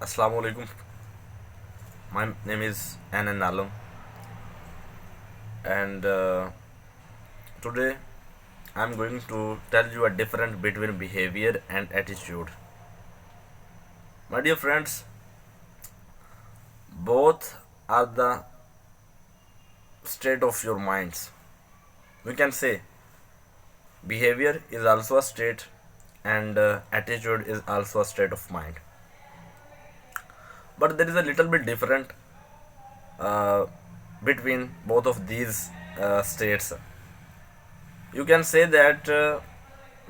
Assalamu alaikum. My name is Anan Alam, and today I'm going to tell you a difference between behavior and attitude. My dear friends, both are the state of your minds. We can say behavior is also a state, and attitude is also a state of mind. But there is a little bit different uh, between both of these states. You can say that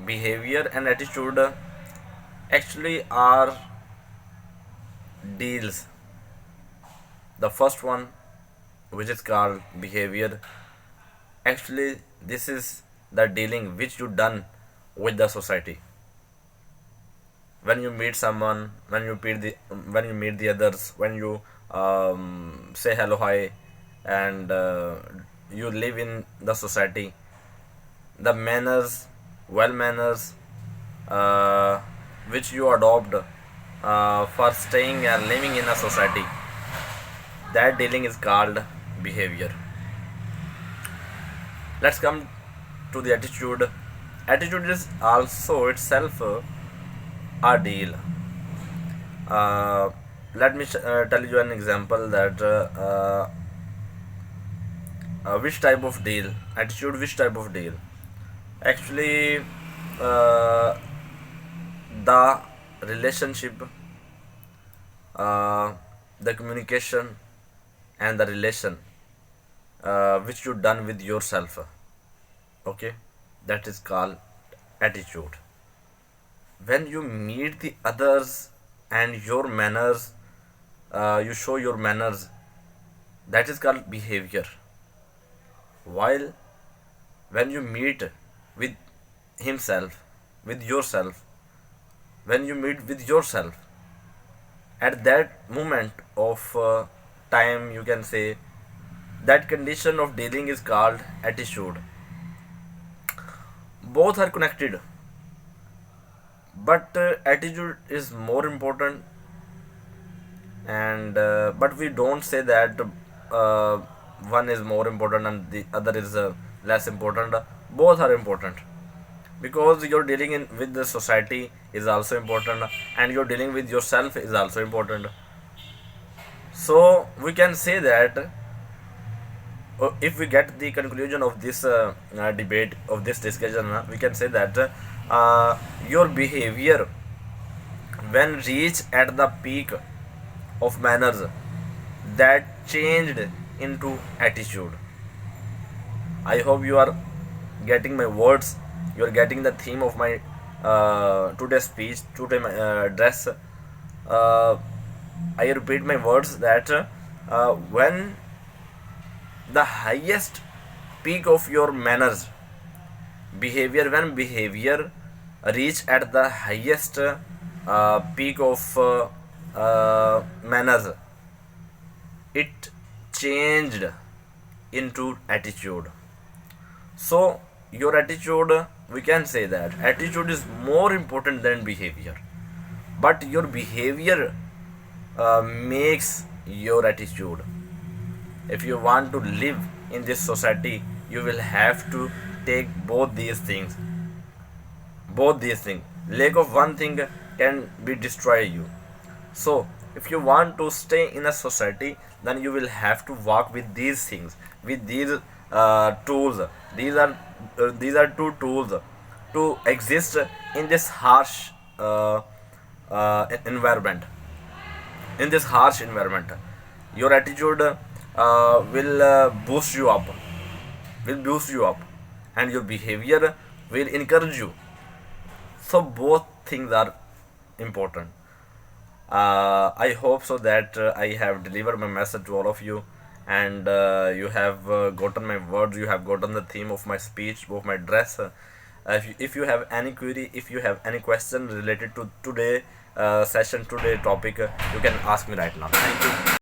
behavior and attitude actually are deals. The first one, which is called behavior, actually this is the dealing which you done with the society. When you meet someone, when you meet the others, when you say hello, hi, and you live in the society, the manners, well manners, uh, which you adopt for staying and living in a society, that dealing is called behavior. Let's come to the attitude. Attitude is also itself a deal. uh, Let me tell you an example that which type of deal attitude, which type of deal actually, uh, the relationship, uh, the communication, and the relation which you done with yourself. Okay, that is called attitude. When you meet the others and your manners, you show your manners, that is called behavior. While when you meet with himself, with yourself, when you meet with yourself, at that moment of time, you can say that condition of dealing is called attitude. Both are connected, but attitude is more important, and but we don't say that uh, one is more important and the other is less important. Both are important, because you're dealing in with the society is also important, and you're dealing with yourself is also important. So we can say that if we get the conclusion of this debate, of this discussion, we can say that your behavior, when reach at the peak of manners, that changed into attitude. I hope you are getting my words, you are getting the theme of my today's speech, today my address. I repeat my words that when the highest peak of your manners, behavior, when behavior reach at the highest peak of manners, it changed into attitude. So your attitude, we can say that attitude is more important than behavior, but your behavior makes your attitude. If you want to live in this society, you will have to take both these things. Lack of one thing can be destroy you. So if you want to stay in a society, then you will have to work with these things, with these tools. These are two tools to exist in this harsh environment. In this harsh environment, your attitude will boost you up, and your behavior will encourage you. So both things are important. I hope so that I have delivered my message to all of you, and you have gotten my words, you have gotten the theme of my speech, of my dress. If you have any query, if you have any question related to today session, today topic, you can ask me right now. Thank you.